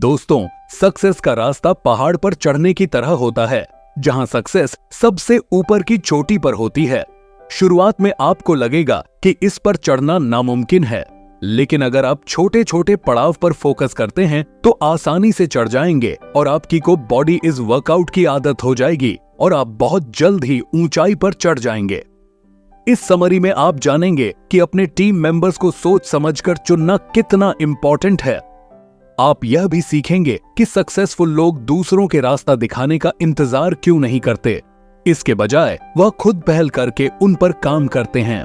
दोस्तों, सक्सेस का रास्ता पहाड़ पर चढ़ने की तरह होता है, जहां सक्सेस सबसे ऊपर की चोटी पर होती है। शुरुआत में आपको लगेगा कि इस पर चढ़ना नामुमकिन है, लेकिन अगर आप छोटे छोटे पड़ाव पर फोकस करते हैं तो आसानी से चढ़ जाएंगे और आपकी को बॉडी इज वर्कआउट की आदत हो जाएगी और आप बहुत जल्द ही ऊंचाई पर चढ़ जाएंगे। इस समरी में आप जानेंगे कि अपने टीम मेंबर्स को सोच समझकर चुनना कितना इंपॉर्टेंट है। आप यह भी सीखेंगे कि सक्सेसफुल लोग दूसरों के रास्ता दिखाने का इंतजार क्यों नहीं करते, इसके बजाय वह खुद पहल करके उन पर काम करते हैं।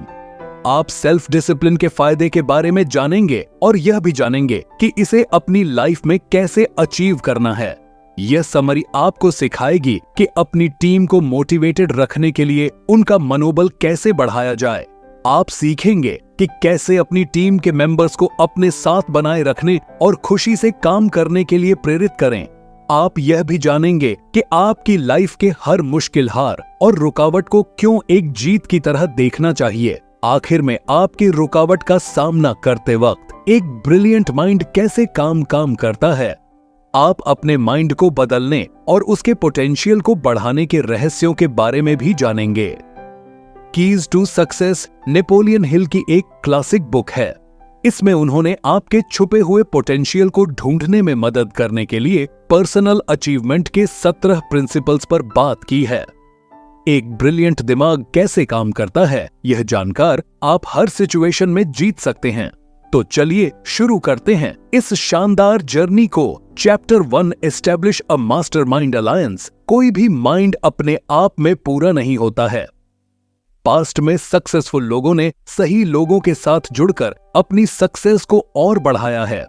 आप सेल्फ डिसिप्लिन के फायदे के बारे में जानेंगे और यह भी जानेंगे कि इसे अपनी लाइफ में कैसे अचीव करना है। यह समरी आपको सिखाएगी कि अपनी टीम को मोटिवेटेड रखने के लिए उनका मनोबल कैसे बढ़ाया जाए। आप सीखेंगे कि कैसे अपनी टीम के मेंबर्स को अपने साथ बनाए रखने और खुशी से काम करने के लिए प्रेरित करें। आप यह भी जानेंगे कि आपकी लाइफ के हर मुश्किल हार और रुकावट को क्यों एक जीत की तरह देखना चाहिए। आखिर में आपकी रुकावट का सामना करते वक्त एक ब्रिलियंट माइंड कैसे काम करता है। आप अपने माइंड को बदलने और उसके पोटेंशियल को बढ़ाने के रहस्यों के बारे में भी जानेंगे। Keys to success Napoleon Hill की एक क्लासिक बुक है। इसमें उन्होंने आपके छुपे हुए पोटेंशियल को ढूंढने में मदद करने के लिए पर्सनल अचीवमेंट के 17 प्रिंसिपल्स पर बात की है। एक ब्रिलियंट दिमाग कैसे काम करता है, यह जानकर आप हर सिचुएशन में जीत सकते हैं। तो चलिए शुरू करते हैं इस शानदार जर्नी को। Chapter 1 establish a mastermind alliance. कोई भी माइंड अपने आप में पूरा नहीं होता है। पास्ट में सक्सेसफुल लोगों ने सही लोगों के साथ जुड़कर अपनी सक्सेस को और बढ़ाया है।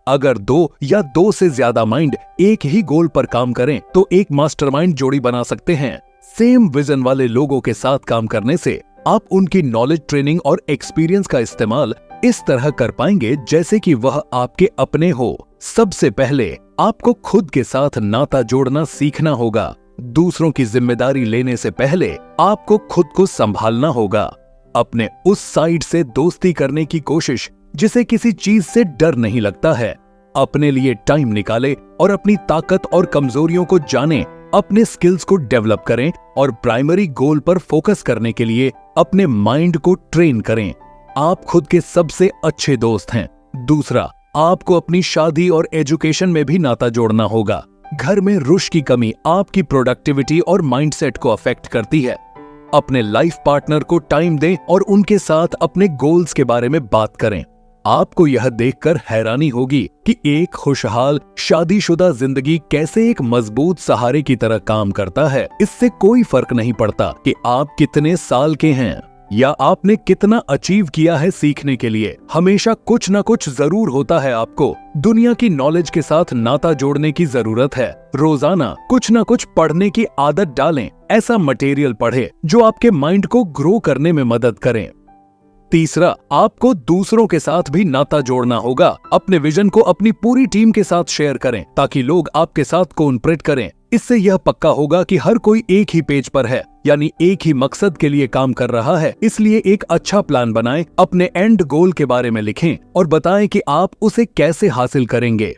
अगर दो या दो से ज्यादा माइंड एक ही गोल पर काम करें तो एक मास्टरमाइंड जोड़ी बना सकते हैं। सेम विजन वाले लोगों के साथ काम करने से आप उनकी नॉलेज, ट्रेनिंग और एक्सपीरियंस का इस्तेमाल इस तरह कर पाएंगे जैसे कि वह आपके अपने हो। सबसे पहले आपको खुद के साथ नाता जोड़ना सीखना होगा। दूसरों की जिम्मेदारी लेने से पहले आपको खुद को संभालना होगा। अपने उस साइड से दोस्ती करने की कोशिश जिसे किसी चीज से डर नहीं लगता है। अपने लिए टाइम निकालें और अपनी ताकत और कमजोरियों को जानें। अपने स्किल्स को डेवलप करें और प्राइमरी गोल पर फोकस करने के लिए अपने माइंड को ट्रेन करें। आप खुद के सबसे अच्छे दोस्त हैं। दूसरा, आपको अपनी शादी और एजुकेशन में भी नाता जोड़ना होगा। घर में रुश की कमी आपकी प्रोडक्टिविटी और माइंडसेट को अफेक्ट करती है। अपने लाइफ पार्टनर को टाइम दें और उनके साथ अपने गोल्स के बारे में बात करें। आपको यह देखकर हैरानी होगी कि एक खुशहाल शादीशुदा जिंदगी कैसे एक मजबूत सहारे की तरह काम करता है। इससे कोई फर्क नहीं पड़ता कि आप कितने साल के हैं या आपने कितना अचीव किया है। सीखने के लिए हमेशा कुछ न कुछ जरूर होता है। आपको दुनिया की नॉलेज के साथ नाता जोड़ने की जरूरत है। रोजाना कुछ न कुछ पढ़ने की आदत डालें। ऐसा मटेरियल पढ़ें जो आपके माइंड को ग्रो करने में मदद करें। तीसरा, आपको दूसरों के साथ भी नाता जोड़ना होगा। अपने विजन को अपनी पूरी टीम के साथ शेयर करें ताकि लोग आपके साथ कोऑपरेट करें। इससे यह पक्का होगा कि हर कोई एक ही पेज पर है, यानी एक ही मकसद के लिए काम कर रहा है। इसलिए एक अच्छा प्लान बनाएं, अपने एंड गोल के बारे में लिखें और बताएं कि आप उसे कैसे हासिल करेंगे।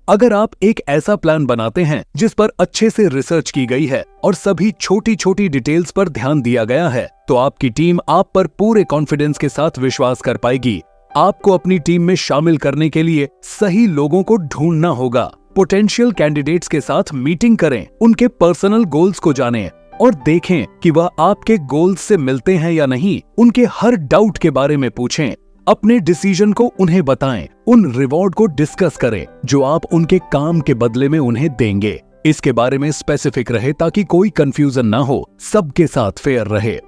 अगर आप एक ऐसा प्लान बनाते हैं जिस पर अच्छे से रिसर्च की गई है और सभी छोटी छोटी डिटेल्स पर ध्यान दिया गया है, तो आपकी टीम आप पर पूरे कॉन्फिडेंस के साथ विश्वास कर पाएगी। आपको अपनी टीम में शामिल करने के लिए सही लोगों को ढूंढना होगा। पोटेंशियल कैंडिडेट्स के साथ मीटिंग करें, उनके पर्सनल गोल्स को जानें और देखें कि वह आपके गोल्स से मिलते हैं या नहीं। उनके हर डाउट के बारे में पूछें। अपने डिसीजन को उन्हें बताएं। उन रिवॉर्ड को डिस्कस करें जो आप उनके काम के बदले में उन्हें देंगे। इसके बारे में स्पेसिफिक रहे ताकि कोई कंफ्यूजन ना हो, सबके साथ फेयर रहे।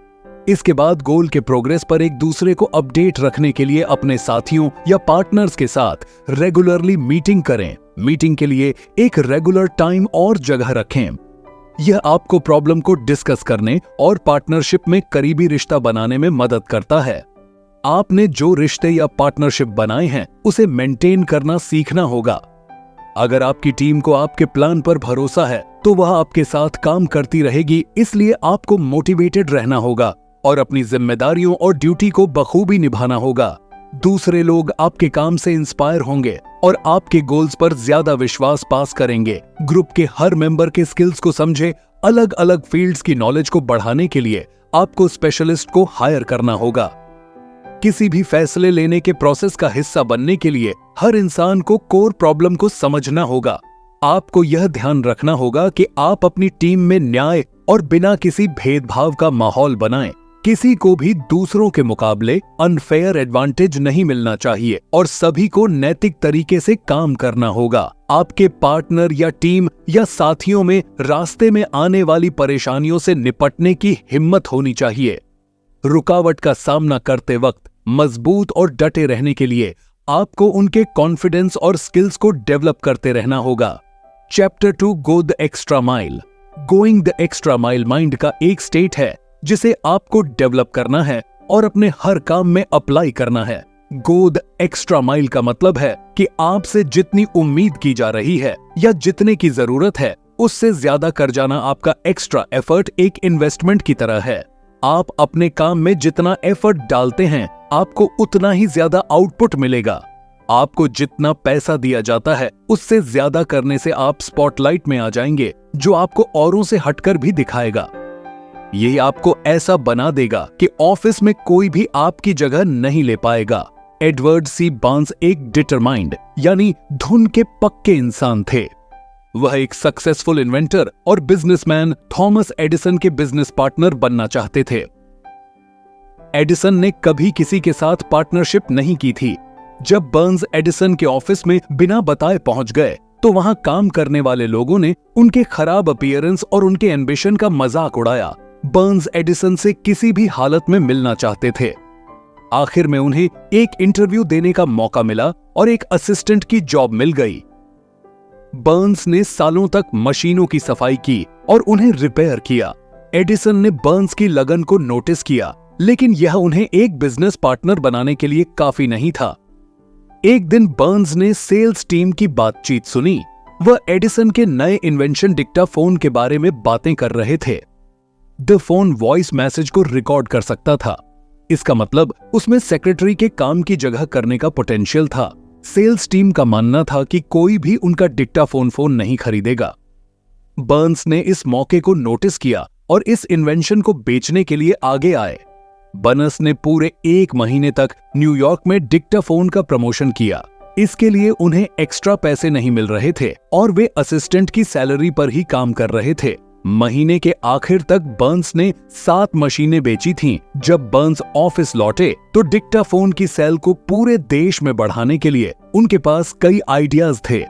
इसके बाद गोल के प्रोग्रेस पर एक दूसरे को अपडेट रखने के लिए अपने साथियों या पार्टनर्स के साथ रेगुलरली मीटिंग करें। मीटिंग के लिए एक रेगुलर टाइम और जगह रखें। यह आपको प्रॉब्लम को डिस्कस करने और पार्टनरशिप में करीबी रिश्ता बनाने में मदद करता है। आपने जो रिश्ते या पार्टनरशिप बनाए हैं उसे मेंटेन करना सीखना होगा। अगर आपकी टीम को आपके प्लान पर भरोसा है तो वह आपके साथ काम करती रहेगी। इसलिए आपको मोटिवेटेड रहना होगा और अपनी जिम्मेदारियों और ड्यूटी को बखूबी निभाना होगा। दूसरे लोग आपके काम से इंस्पायर होंगे और आपके गोल्स पर ज्यादा विश्वास पास करेंगे। ग्रुप के हर मेंबर के स्किल्स को समझे। अलग अलग फील्ड्स की नॉलेज को बढ़ाने के लिए आपको स्पेशलिस्ट को हायर करना होगा। किसी भी फैसले लेने के प्रोसेस का हिस्सा बनने के लिए हर इंसान को कोर प्रॉब्लम को समझना होगा। आपको यह ध्यान रखना होगा कि आप अपनी टीम में न्याय और बिना किसी भेदभाव का माहौल बनाएं। किसी को भी दूसरों के मुकाबले अनफेयर एडवांटेज नहीं मिलना चाहिए और सभी को नैतिक तरीके से काम करना होगा। आपके पार्टनर या टीम या साथियों में रास्ते में आने वाली परेशानियों से निपटने की हिम्मत होनी चाहिए। रुकावट का सामना करते वक्त मजबूत और डटे रहने के लिए आपको उनके कॉन्फिडेंस और स्किल्स को डेवलप करते रहना होगा। Chapter 2 go the extra mile. Going the extra mile mind का एक स्टेट है जिसे आपको डेवलप करना है और अपने हर काम में अप्लाई करना है। गो द एक्स्ट्रा माइल का मतलब है कि आपसे जितनी उम्मीद की जा रही है या जितने की जरूरत है उससे ज्यादा कर जाना आपका एक्स्ट्रा एफर्ट एक इन्वेस्टमेंट की तरह है। आप अपने काम में जितना एफर्ट डालते हैं आपको उतना ही ज्यादा आउटपुट मिलेगा। आपको जितना पैसा दिया जाता है उससे ज्यादा करने से आप स्पॉटलाइट में आ जाएंगे, जो आपको औरों से हटकर भी दिखाएगा। यही आपको ऐसा बना देगा कि ऑफिस में कोई भी आपकी जगह नहीं ले पाएगा। एडवर्ड सी बार्न्स एक डिटरमाइंड यानी धुन के पक्के इंसान थे। वह एक सक्सेसफुल इन्वेंटर और बिजनेसमैन थॉमस एडिसन के बिजनेस पार्टनर बनना चाहते थे। एडिसन ने कभी किसी के साथ पार्टनरशिप नहीं की थी। जब बर्न्स एडिसन के ऑफिस में बिना बताए पहुंच गए तो वहां काम करने वाले लोगों ने उनके खराब अपीयरेंस और उनके एम्बिशन का मजाक उड़ाया। बर्न्स एडिसन से किसी भी हालत में मिलना चाहते थे। आखिर में उन्हें एक इंटरव्यू देने का मौका मिला और एक असिस्टेंट की जॉब मिल गई। बर्न्स ने सालों तक मशीनों की सफाई की और उन्हें रिपेयर किया। एडिसन ने बर्न्स की लगन को नोटिस किया, लेकिन यह उन्हें एक बिजनेस पार्टनर बनाने के लिए काफी नहीं था। एक दिन बर्न्स ने सेल्स टीम की बातचीत सुनी। वह एडिसन के नए इन्वेंशन डिक्टाफोन के बारे में बातें कर रहे थे। द फोन वॉइस मैसेज को रिकॉर्ड कर सकता था। इसका मतलब उसमें सेक्रेटरी के काम की जगह करने का पोटेंशियल था। सेल्स टीम का मानना था कि कोई भी उनका डिक्टाफोन फोन नहीं खरीदेगा। बर्न्स ने इस मौके को नोटिस किया और इस इन्वेंशन को बेचने के लिए आगे आए। बर्न्स ने पूरे 1 महीने तक न्यूयॉर्क में डिक्टाफोन का प्रमोशन किया। इसके लिए उन्हें एक्स्ट्रा पैसे नहीं मिल रहे थे और वे असिस्टेंट की सैलरी पर ही काम कर रहे थे। महीने के आखिर तक बर्न्स ने 7 मशीनें बेची थीं। जब बर्न्स ऑफिस लौटे तो डिक्टाफोन की सेल को पूरे देश में बढ़ाने के लिए उनके पास कई आइडियाज थे।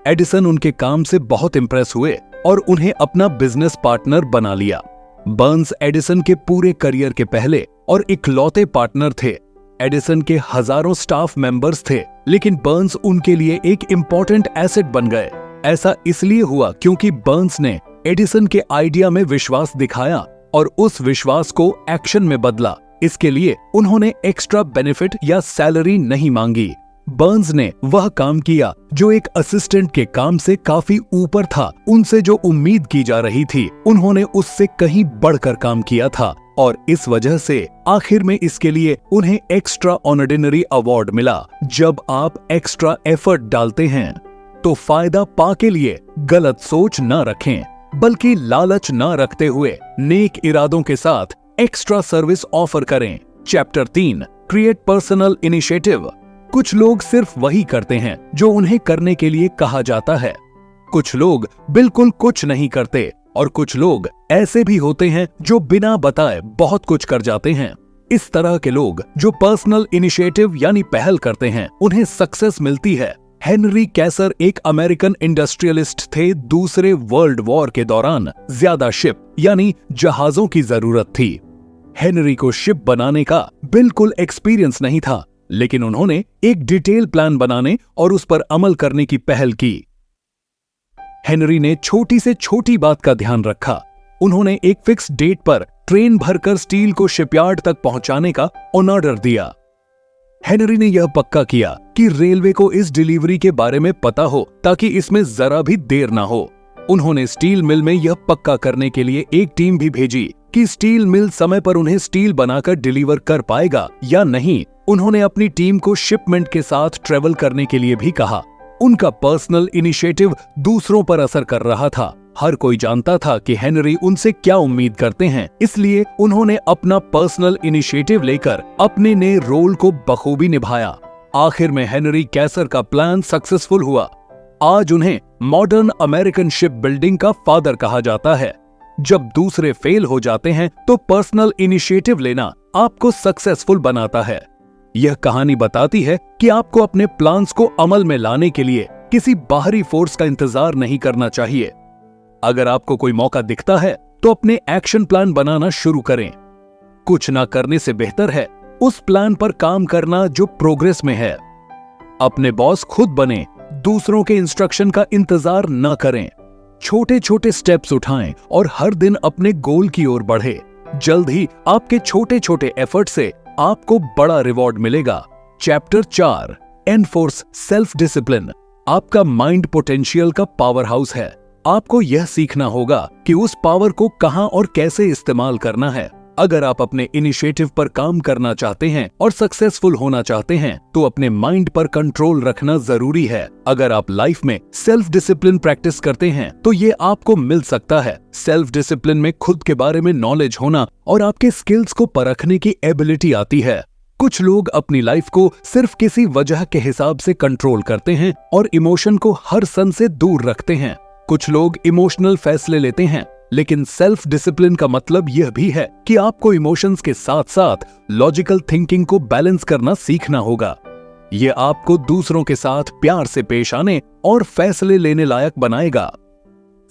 एडिसन उनके काम से बहुत इंप्रेस हुए और उन्हें अपना बिजनेस पार्टनर बना लिया। बर्न्स एडिसन के पूरे करियर के पहले और इकलौते पार्टनर थे। एडिसन के हजारों स्टाफ मेंबर्स थे, लेकिन बर्न्स उनके लिए एक इंपॉर्टेंट एसेट बन गए। ऐसा इसलिए हुआ क्योंकि बर्न्स ने एडिसन के आइडिया में विश्वास दिखाया और उस विश्वास को एक्शन में बदला। इसके लिए उन्होंने एक्स्ट्रा बेनिफिट या सैलरी नहीं मांगी। बर्न्स ने वह काम किया जो एक असिस्टेंट के काम से काफी ऊपर था। उनसे जो उम्मीद की जा रही थी उन्होंने उससे कहीं बढ़कर काम किया था और इस वजह से आखिर में इसके लिए उन्हें एक्स्ट्रा ऑर्डिनरी अवार्ड मिला। जब आप एक्स्ट्रा एफर्ट डालते हैं तो फायदा पा के लिए गलत सोच न रखें, बल्कि लालच न रखते हुए नेक इरादों के साथ एक्स्ट्रा सर्विस ऑफर करें। Chapter 3 create personal initiative. कुछ लोग सिर्फ वही करते हैं जो उन्हें करने के लिए कहा जाता है। कुछ लोग बिल्कुल कुछ नहीं करते और कुछ लोग ऐसे भी होते हैं जो बिना बताए बहुत कुछ कर जाते हैं। इस तरह के लोग जो पर्सनल इनिशिएटिव यानी पहल करते हैं उन्हें सक्सेस मिलती है। हेनरी कैसर एक अमेरिकन इंडस्ट्रियलिस्ट थे। दूसरे वर्ल्ड वॉर के दौरान ज्यादा शिप यानी जहाजों की जरूरत थी। हेनरी को शिप बनाने का बिल्कुल एक्सपीरियंस नहीं था, लेकिन उन्होंने एक डिटेल प्लान बनाने और उस पर अमल करने की पहल की। हेनरी ने छोटी से छोटी बात का ध्यान रखा। उन्होंने एक फिक्स डेट पर ट्रेन भरकर स्टील को शिपयार्ड तक पहुंचाने का ऑर्डर दिया। हेनरी ने यह पक्का किया कि रेलवे को इस डिलीवरी के बारे में पता हो ताकि इसमें जरा भी देर ना हो। उन्होंने स्टील मिल में यह पक्का करने के लिए एक टीम भी भेजी कि स्टील मिल समय पर उन्हें स्टील बनाकर डिलीवर कर पाएगा या नहीं। उन्होंने अपनी टीम को शिपमेंट के साथ ट्रेवल करने के लिए भी कहा। उनका पर्सनल इनिशिएटिव दूसरों पर असर कर रहा था। हर कोई जानता था कि हेनरी उनसे क्या उम्मीद करते हैं, इसलिए उन्होंने अपना पर्सनल इनिशिएटिव लेकर अपने नए रोल को बखूबी निभाया। आखिर में हेनरी कैसर का प्लान सक्सेसफुल हुआ। आज उन्हें मॉडर्न अमेरिकन शिप बिल्डिंग का फादर कहा जाता है। जब दूसरे फेल हो जाते हैं तो पर्सनल इनिशिएटिव लेना आपको सक्सेसफुल बनाता है। यह कहानी बताती है कि आपको अपने प्लान्स को अमल में लाने के लिए किसी बाहरी फोर्स का इंतजार नहीं करना चाहिए। अगर आपको कोई मौका दिखता है तो अपने एक्शन प्लान बनाना शुरू करें। कुछ ना करने से बेहतर है उस प्लान पर काम करना जो प्रोग्रेस में है। अपने बॉस खुद बने, दूसरों के इंस्ट्रक्शन का इंतजार न करें। छोटे छोटे स्टेप्स उठाएं और हर दिन अपने गोल की ओर बढ़े। जल्द ही आपके छोटे छोटे एफर्ट से आपको बड़ा रिवॉर्ड मिलेगा। Chapter 4, enforce self discipline. आपका माइंड पोटेंशियल का पावर हाउस है। आपको यह सीखना होगा कि उस पावर को कहां और कैसे इस्तेमाल करना है। अगर आप अपने इनिशिएटिव पर काम करना चाहते हैं और सक्सेसफुल होना चाहते हैं तो अपने माइंड पर कंट्रोल रखना जरूरी है। अगर आप लाइफ में सेल्फ डिसिप्लिन प्रैक्टिस करते हैं तो ये आपको मिल सकता है। सेल्फ डिसिप्लिन में खुद के बारे में नॉलेज होना और आपके स्किल्स को परखने की एबिलिटी आती है। कुछ लोग अपनी लाइफ को सिर्फ किसी वजह के हिसाब से कंट्रोल करते हैं और इमोशन को हर सन से दूर रखते हैं। कुछ लोग इमोशनल फैसले लेते हैं, लेकिन सेल्फ डिसिप्लिन का मतलब यह भी है कि आपको इमोशंस के साथ साथ लॉजिकल थिंकिंग को बैलेंस करना सीखना होगा। यह आपको दूसरों के साथ प्यार से पेश आने और फैसले लेने लायक बनाएगा।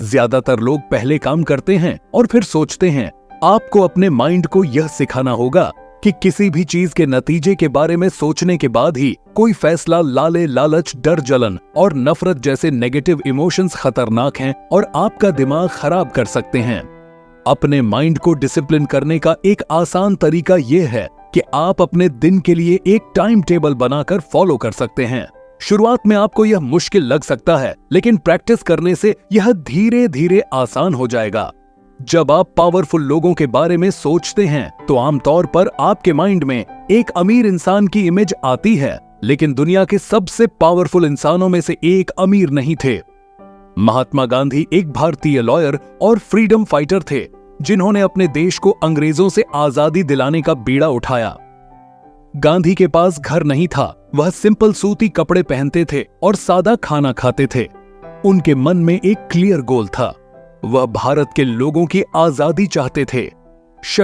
ज्यादातर लोग पहले काम करते हैं और फिर सोचते हैं। आपको अपने माइंड को यह सिखाना होगा कि किसी भी चीज के नतीजे के बारे में सोचने के बाद ही कोई फैसला लालच, डर, जलन और नफरत जैसे नेगेटिव इमोशंस खतरनाक हैं और आपका दिमाग खराब कर सकते हैं। अपने माइंड को डिसिप्लिन करने का एक आसान तरीका यह है कि आप अपने दिन के लिए एक टाइम टेबल बनाकर फॉलो कर सकते हैं। शुरुआत में आपको यह मुश्किल लग सकता है, लेकिन प्रैक्टिस करने से यह धीरे धीरे आसान हो जाएगा। जब आप पावरफुल लोगों के बारे में सोचते हैं तो आमतौर पर आपके माइंड में एक अमीर इंसान की इमेज आती है, लेकिन दुनिया के सबसे पावरफुल इंसानों में से एक अमीर नहीं थे। महात्मा गांधी एक भारतीय लॉयर और फ्रीडम फाइटर थे, जिन्होंने अपने देश को अंग्रेजों से आजादी दिलाने का बीड़ा उठाया। गांधी के पास घर नहीं था, वह सिंपल सूती कपड़े पहनते थे और सादा खाना खाते थे। उनके मन में एक क्लियर गोल था, वह भारत के लोगों की आजादी चाहते थे।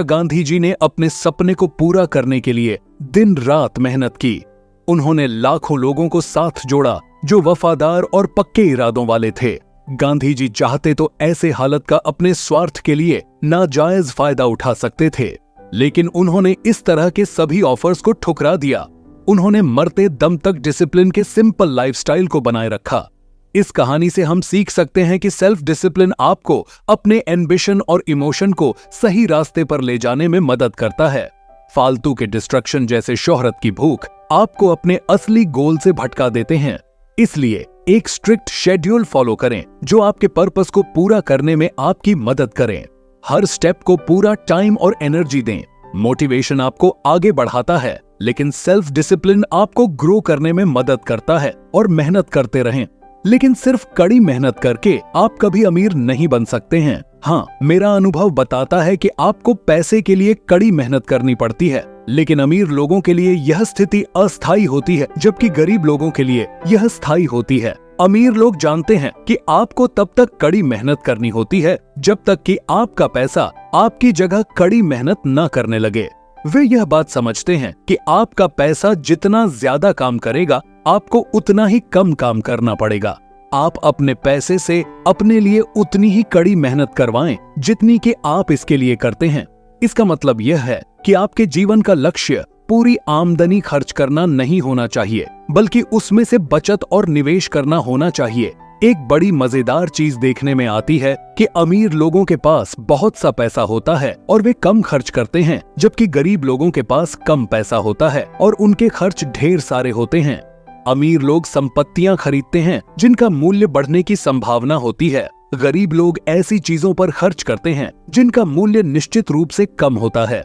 गांधी जी ने अपने सपने को पूरा करने के लिए दिन रात मेहनत की। उन्होंने लाखों लोगों को साथ जोड़ा जो वफादार और पक्के इरादों वाले थे। गांधी जी चाहते तो ऐसे हालत का अपने स्वार्थ के लिए नाजायज फायदा उठा सकते थे, लेकिन उन्होंने इस तरह के सभी ऑफर्स को ठुकरा दिया। उन्होंने मरते दम तक डिसिप्लिन के सिंपल लाइफस्टाइल को बनाए रखा। इस कहानी से हम सीख सकते हैं कि सेल्फ डिसिप्लिन आपको अपने एम्बिशन और इमोशन को सही रास्ते पर ले जाने में मदद करता है। फालतू के डिस्ट्रक्शन जैसे शोहरत की भूख आपको अपने असली गोल से भटका देते हैं। इसलिए एक स्ट्रिक्ट शेड्यूल फॉलो करें जो आपके पर्पस को पूरा करने में आपकी मदद करें। हर स्टेप को पूरा टाइम और एनर्जी दें। मोटिवेशन आपको आगे बढ़ाता है, लेकिन सेल्फ डिसिप्लिन आपको ग्रो करने में मदद करता है। और मेहनत करते रहें, लेकिन सिर्फ कड़ी मेहनत करके आप कभी अमीर नहीं बन सकते हैं। हाँ, मेरा अनुभव बताता है कि आपको पैसे के लिए कड़ी मेहनत करनी पड़ती है, लेकिन अमीर लोगों के लिए यह स्थिति अस्थायी होती है, जबकि गरीब लोगों के लिए यह स्थायी होती है। अमीर लोग जानते हैं कि आपको तब तक कड़ी मेहनत करनी होती है जब तक कि आपका पैसा आपकी जगह कड़ी मेहनत न करने लगे। वे यह बात समझते हैं कि आपका पैसा जितना ज्यादा काम करेगा, आपको उतना ही कम काम करना पड़ेगा। आप अपने पैसे से अपने लिए उतनी ही कड़ी मेहनत करवाएं जितनी कि आप इसके लिए करते हैं। इसका मतलब यह है कि आपके जीवन का लक्ष्य पूरी आमदनी खर्च करना नहीं होना चाहिए, बल्कि उसमें से बचत और निवेश करना होना चाहिए। एक बड़ी मजेदार चीज देखने में आती है कि अमीर लोगों के पास बहुत सा पैसा होता है और वे कम खर्च करते हैं, जबकि गरीब लोगों के पास कम पैसा होता है और उनके खर्च ढेर सारे होते हैं। अमीर लोग संपत्तियां खरीदते हैं जिनका मूल्य बढ़ने की संभावना होती है। गरीब लोग ऐसी चीजों पर खर्च करते हैं जिनका मूल्य निश्चित रूप से कम होता है।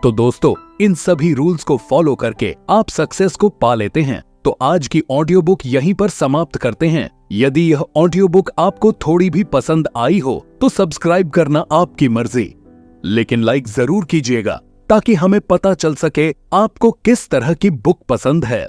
तो दोस्तों, इन सभी रूल्स को फॉलो करके आप सक्सेस को पा लेते हैं। तो आज की ऑडियो बुक यहीं पर समाप्त करते हैं। यदि यह ऑडियो बुक आपको थोड़ी भी पसंद आई हो तो सब्सक्राइब करना आपकी मर्जी, लेकिन लाइक जरूर कीजिएगा ताकि हमें पता चल सके आपको किस तरह की बुक पसंद है।